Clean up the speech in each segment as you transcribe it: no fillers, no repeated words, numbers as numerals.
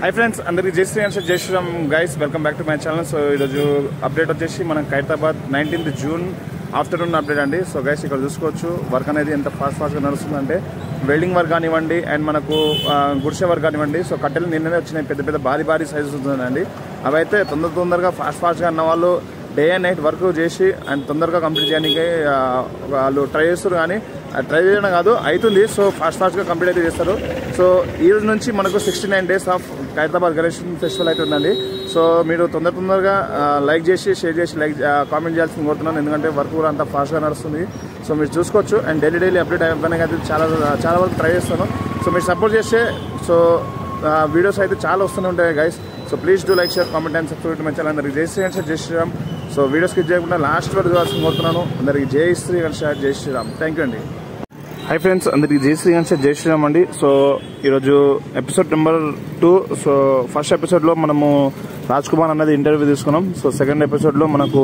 High friends अंदर जय श्री जय Shriram guys welcome back to my channel. So update वे मन खैरताबाद 19th जून आफ्टरनून अपडेट अंडी। सो गाइस इक चूसको वर्क अने फास्ट नड़े वेल्डिंग वर्क कानिव्वंडी अंड मन को गुडिसे वर्क कानिव्वंडी। सो कट्टेलु निन्ने वच्चिनाయి పెద్ద భారీ సైజెస్ ఉందండి। అవైతే తొందరగా ఫాస్ట్ గా అన్న వాళ్ళు డే అండ్ నైట్ వర్క్ చేసి అండ్ తొందరగా కంప్లీట్ చేయడానికి వాళ్ళు ట్రై చేస్తారు, కానీ ట్రై చేయడం కాదు అవుతుంది। సో ఫాస్ట్ గా కంప్లీట్ అయితే చేస్తారు। సో ఈ రోజు నుంచి మనకు 69 days of Khairatabad Ganesh festival అయితే ఉందండి। సో మీరు తొందరగా లైక్ చేసి షేర్ చేసి కామెంట్ చేయాల్సింది కోరుతున్నాను, ఎందుకంటే వర్క్ కూడా అంత ఫాస్ట్గా నడుస్తుంది। సో మీరు చూసుకోవచ్చు అండ్ డైలీ అప్డేట్ అయిపోయినాక అయితే చాలా వరకు ట్రై చేస్తాను। సో మీరు సపోర్ట్ చేస్తే సో వీడియోస్ అయితే చాలా వస్తూనే ఉంటాయి guys. So please do like share comment and subscribe my channel. అందరికి జై శ్రీ జై శ్రీరామ్। సో వీడియో స్కిప్ చేయకుండా లాస్ట్ వరకు చూడాల్సింది కోరుతున్నాను। అందరికి జై శ్రీ జై శ్రీరామ్। థ్యాంక్ యూ అండి। हाई फ्रेंड्स अंदर जय श्री जय श्रीराम अंडी। So episode number 2। So first episode मनमु राज कुमार अनेदी इंटरव्यू तीसुकुन्नाम। सो सेकंड एपिसोड मनकु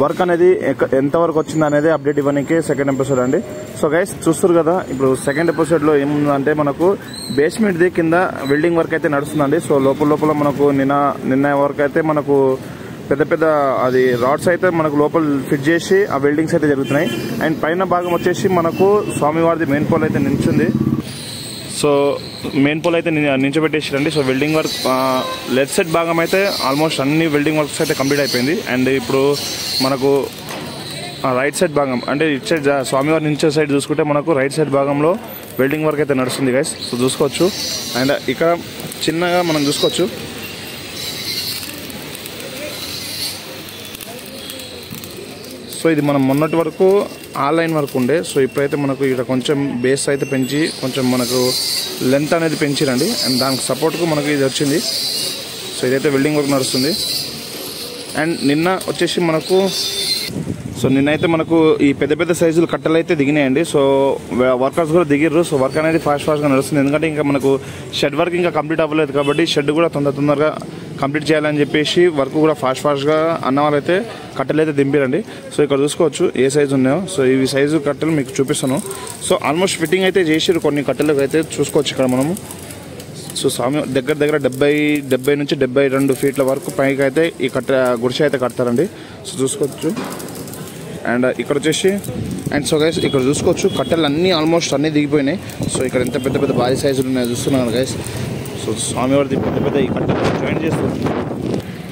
वर्क अनेदी एंत वरकु वच्चिंदनेदी अपडेट इव्वడానికి सेकंड एपिसोड अंडी। सो गाइस చూస్తున్నారు కదా, ఇప్పుడు సెకండ్ ఎపిసోడ్ లో ఏముందంటే మనకు బేస్మెంట్ ది కింద వెల్డింగ్ వర్క్ అయితే నడుస్తుందండి। సో లోపల మనకు నిన్న వర్క్ అయితే మనకు పెద్ద అది రాడ్స్ అయితే మనకు లోపల ఫిట్ చేసి ఆ వెల్డింగ్స్ అయితే జరుగుతున్నాయి। అండ్ పైన భాగం వచ్చేసి మనకు స్వామివారిది మెయిన్ పోల్ అయితే నించుంది। సో మెయిన్ పోల్ అయితే నించబెట్టేసారండి। So welding work left side భాగం అయితే ఆల్మోస్ట్ అన్ని వెల్డింగ్ వర్క్స్ అయితే కంప్లీట్ అయిపోయింది। అండ్ ఇప్పుడు మనకు రైట్ సైడ్ భాగం అంటే ఇటు సైడ్ స్వామివారి నించే సైడ్ చూసుకుంటే మనకు రైట్ సైడ్ భాగంలో వెల్డింగ్ వర్క్ అయితే నడుస్తుంది గైస్। సో చూసుకోవచ్చు అండ్ ఇక్కడ చిన్నగా మనం చూసుకోవచ్చు సో ఇది మనం మొన్నటి వరకు ఆన్లైన్ వర్క్ ఉండే। సో ఇప్పుడైతే మనకు ఇక్కడ కొంచెం బేస్ అయితే పెంచి కొంచెం మనకు లెంత్ అనేది పెంచిరండి అండ్ దానికి సపోర్ట్కు మనకు ఇది వచ్చింది। సో ఇదైతే వెల్డింగ్ వర్క్ నడుస్తుంది। అండ్ నిన్న వచ్చేసి మనకు నిన్నైతే మనకు ఈ పెద్ద సైజులు కట్టలు అయితే దిగినాయండి। సో వర్కర్స్ కూడా దిగిర్రు। సో వర్క్ అనేది ఫాస్ట్గా నడుస్తుంది, ఎందుకంటే ఇంకా మనకు షెడ్ వర్క్ ఇంకా కంప్లీట్ అవ్వలేదు కాబట్టి షెడ్ కూడా తొందరగా కంప్లీట్ చేయాలని చెప్పేసి వర్క్ కూడా ఫాస్ట్గా అన్న వాళ్ళు అయితే కట్టెలు అయితే దింపారండి। సో ఇక్కడ చూసుకోవచ్చు ఏ సైజు ఉన్నాయో। సో ఇవి సైజు కట్టెలు మీకు చూపిస్తాను। సో ఆల్మోస్ట్ ఫిట్టింగ్ అయితే చేసిరు కొన్ని కట్టెలకు అయితే చూసుకోవచ్చు ఇక్కడ మనము। సో స్వామి దగ్గర 70 నుంచి 72 ఫీట్ల వరకు పైకి అయితే ఈ గుడిసె అయితే కడతారండి। సో చూసుకోవచ్చు అండ్ ఇక్కడ వచ్చేసి అండ్ సో గైస్ ఇక్కడ చూసుకోవచ్చు కట్టెలు ఆల్మోస్ట్ అన్నీ దిగిపోయినాయి। సో ఇక్కడ ఎంత పెద్ద భారీ సైజులు ఉన్నాయో చూస్తున్నాను గైస్। సో స్వామివారిది పెద్ద ఈ కట్టెలు జాయింట్ చేస్తుంది।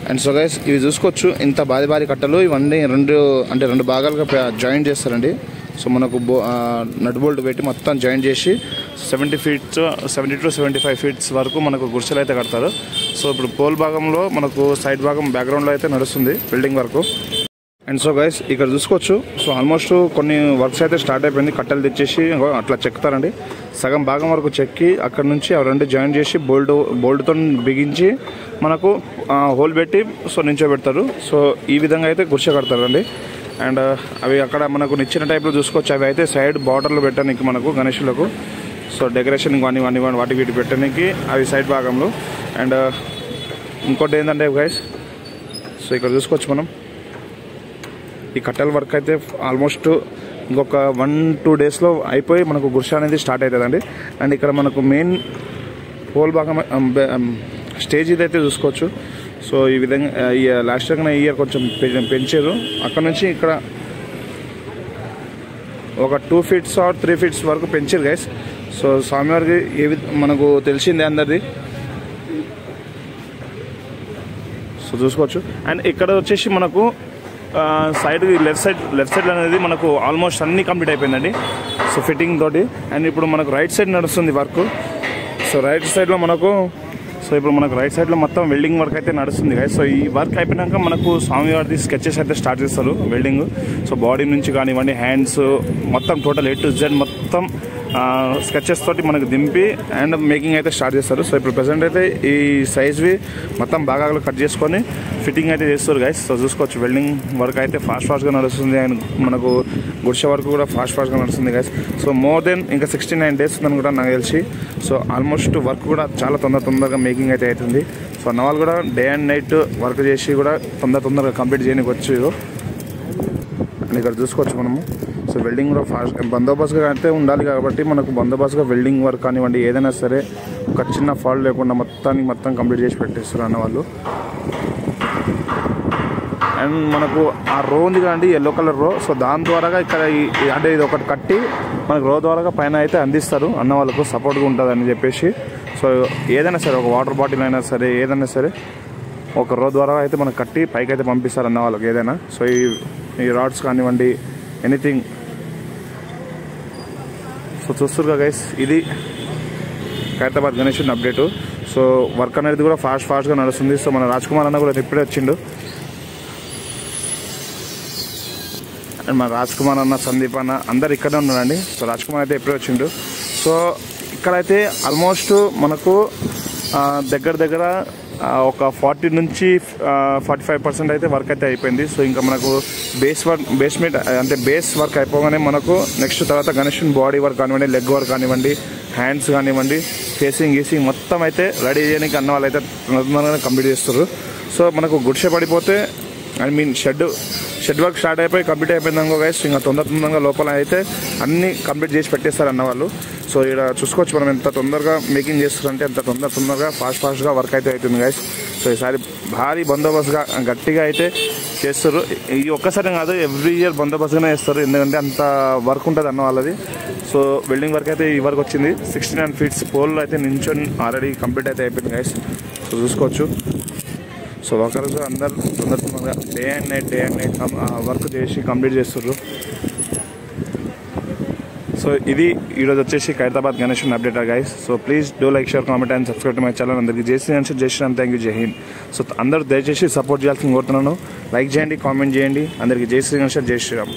అండ్ సో గైస్ ఇవి చూసుకోవచ్చు ఇంత భారీ కట్టెలు ఇవన్నీ రెండు భాగాలుగా జాయింట్ చేస్తారండి। సో మనకు నట్ బోల్ట్ పెట్టి మొత్తం జాయింట్ చేసి 70 to 75 ఫీట్స్ వరకు మనకు గుడిసెలు అయితే కడతారు। సో ఇప్పుడు పోల్ భాగంలో మనకు సైడ్ భాగం బ్యాక్గ్రౌండ్లో అయితే నడుస్తుంది welding work. And so guys ఇక్కడ చూసుకోవచ్చు సో ఆల్మోస్ట్ కొన్ని వర్క్స్ అయితే స్టార్ట్ అయిపోయింది। కట్టెలు తెచ్చేసి అట్లా చెక్కుతారండి, సగం భాగం వరకు చెక్కి అక్కడ నుంచి అవి రెండు జాయిన్ చేసి బోల్ట్తో బిగించి మనకు హోల్ పెట్టి సో నించోబెడతారు। సో ఈ విధంగా అయితే గుడిసె కడతారండి। అండ్ అవి అక్కడ మనకు నిచ్చిన టైప్లో చూసుకోవచ్చు, అవి అయితే సైడ్ బార్డర్లో పెట్టడానికి మనకు గణేషులకు సో డెకరేషన్ కానీ వాటి వీటి పెట్టడానికి అవి సైడ్ భాగంలో। అండ్ ఇంకోటి ఏంటంటే గైస్ సో ఇక్కడ చూసుకోవచ్చు మనం ఈ కట్టెల వర్క్ అయితే ఆల్మోస్ట్ ఇంకొక 1-2 డేస్లో అయిపోయి మనకు గుడిసె అనేది స్టార్ట్ అవుతుందండి। అండ్ ఇక్కడ మనకు మెయిన్ హోల్ భాగం స్టేజ్ ఇదైతే చూసుకోవచ్చు। సో ఈ విధంగా లాస్ట్ ఇయర్ కొంచెం పెంచారు, అక్కడ నుంచి ఇక్కడ ఒక 2 ఫీట్స్ ఆర్ 3 ఫీట్స్ వరకు పెంచారు గైస్। సో స్వామివారికి మనకు తెలిసిందే అందరిది। సో చూసుకోవచ్చు అండ్ ఇక్కడ వచ్చేసి మనకు సైడ్ లెఫ్ట్ సైడ్ అనేది మనకు ఆల్మోస్ట్ అన్నీ కంప్లీట్ అయిపోయిందండి సో ఫిట్టింగ్ తోటి। అండ్ ఇప్పుడు మనకు రైట్ సైడ్ నడుస్తుంది వర్క్। సో రైట్ సైడ్లో మొత్తం వెల్డింగ్ వర్క్ అయితే నడుస్తుంది గైస్। సో ఈ వర్క్ అయిపోయినాక మనకు స్వామివారిది స్కెచెస్ అయితే స్టార్ట్ చేస్తారు వెల్డింగ్। సో బాడీ నుంచి కానివ్వండి హ్యాండ్స్ మొత్తం టోటల్ A to Z మొత్తం స్కెచెస్ తోటి మనకు దింపి అండ్ మేకింగ్ అయితే స్టార్ట్ చేస్తారు। సో ఇప్పుడు ప్రెసెంట్ అయితే ఈ సైజ్వి మొత్తం భాగాలు కట్ చేసుకొని ఫిట్టింగ్ అయితే చేస్తారు గైస్। సో చూసుకోవచ్చు వెల్డింగ్ వర్క్ అయితే ఫాస్ట్గా నడుస్తుంది అండ్ మనకు గుడిసె వర్క్ కూడా ఫాస్ట్గా నడుస్తుంది గైస్। సో మోర్ దెన్ ఇంకా 69 days ఉందని కూడా నాకు తెలిసి। సో ఆల్మోస్ట్ వర్క్ కూడా చాలా తొందరగా మేకింగ్ అయితే అవుతుంది। సో అన్న వాళ్ళు కూడా డే అండ్ నైట్ వర్క్ చేసి కూడా తొందరగా కంప్లీట్ చేయడానికి వచ్చారు। అండ్ ఇక్కడ చూసుకోవచ్చు మనము। సో సో వెల్డింగ్ కూడా ఫాస్ట్ బందోబస్తుగా అయితే ఉండాలి కాబట్టి మనకు బందోబస్తుగా వెల్డింగ్ వర్క్ కానివ్వండి ఏదైనా సరే ఒక చిన్న ఫాల్ట్ లేకుండా మొత్తం కంప్లీట్ చేసి పెట్టేస్తారు అన్న వాళ్ళు. అండ్ మనకు ఆ రో ఉంది కదండి, ఎల్లో కలర్ రో. సో దాని ద్వారాగా ఇక్కడ అంటే ఇది ఒకటి కట్టి మనకు రో ద్వారాగా పైన అయితే అందిస్తారు అన్న వాళ్ళకు, సపోర్ట్గా ఉంటుందని చెప్పేసి. సో ఏదైనా సరే ఒక వాటర్ బాటిల్ అయినా సరే ఏదైనా సరే ఒక రో ద్వారా అయితే మనకు కట్టి పైకి అయితే పంపిస్తారు అన్న వాళ్ళకి ఏదైనా. సో ఈ రాడ్స్ కానివ్వండి ఎనీథింగ్. సో చూస్తున్నారు గైస్, ఇది ఖైరతాబాద్ గణేశుని అప్డేటు. సో వర్క్ అనేది కూడా ఫాస్ట్గా నడుస్తుంది. సో మన రాజ్ కుమార్ అన్న కూడా ఇప్పుడే వచ్చిండు. అండ్ మన రాజ్ కుమార్ అన్న, సందీప్ అన్న అందరు ఇక్కడే ఉన్నారండి. సో రాజ్ కుమార్ అయితే ఎప్పుడే వచ్చిండు. సో ఇక్కడైతే ఆల్మోస్ట్ మనకు దగ్గర ఒక 40 నుంచి 45% అయితే వర్క్ అయితే అయిపోయింది. సో ఇంకా మనకు బేస్మెంట్ అంటే బేస్ వర్క్ అయిపోగానే మనకు నెక్స్ట్ తర్వాత గణేశుని బాడీ వర్క్ కానివ్వండి, లెగ్ వర్క్ కానివ్వండి, హ్యాండ్స్ కానివ్వండి, ఫేసింగ్ గీసింగ్ మొత్తం అయితే రెడీ చేయడానికి అన్న వాళ్ళు అయితే తొందరగానే కంప్లీట్ చేస్తారు. సో మనకు గుడిసె పడిపోతే షెడ్ వర్క్ స్టార్ట్ అయిపోయి కంప్లీట్ అయిపోయింది అనుకో గైస్, ఇంకా తొందరగా లోపల అయితే అన్నీ కంప్లీట్ చేసి పెట్టేస్తారు అన్న వాళ్ళు. సో ఇక్కడ చూసుకోవచ్చు మనం ఎంత తొందరగా మేకింగ్ చేస్తారంటే ఎంత తొందరగా ఫాస్ట్గా వర్క్ అయితే అవుతుంది గైస్. సో ఈసారి భారీ బందోబస్తుగా గట్టిగా అయితే చేస్తారు. ఈ ఒక్కసారి కాదు, ఎవ్రీ ఇయర్ బందోబస్తుగానే చేస్తారు, ఎందుకంటే అంత వర్క్ ఉంటుంది అన్న వాళ్ళది. సో వెల్డింగ్ వర్క్ అయితే ఈ వరకు వచ్చింది. 69 feet పోల్ అయితే నించొని ఆల్రెడీ కంప్లీట్ అయితే అయిపోయింది గైస్. సో చూసుకోవచ్చు. సో ఒకరోజు అందరు తొందరగా డే అండ్ నైట్ వర్క్ చేసి కంప్లీట్ చేస్తారు. సో ఇది ఈరోజు వచ్చేసి ఖైరతాబాద్ గణేశుని update guys. So please do like, share, comment and subscribe to my channel. అందరికీ జై శ్రీరామ్, థ్యాంక్ యూ, జై హింద్. సో అందరూ దయచేసి సపోర్ట్ చేయాల్సింది కోరుతున్నాను. లైక్ చేయండి, కామెంట్ చేయండి. అందరికీ జై శ్రీరామ్.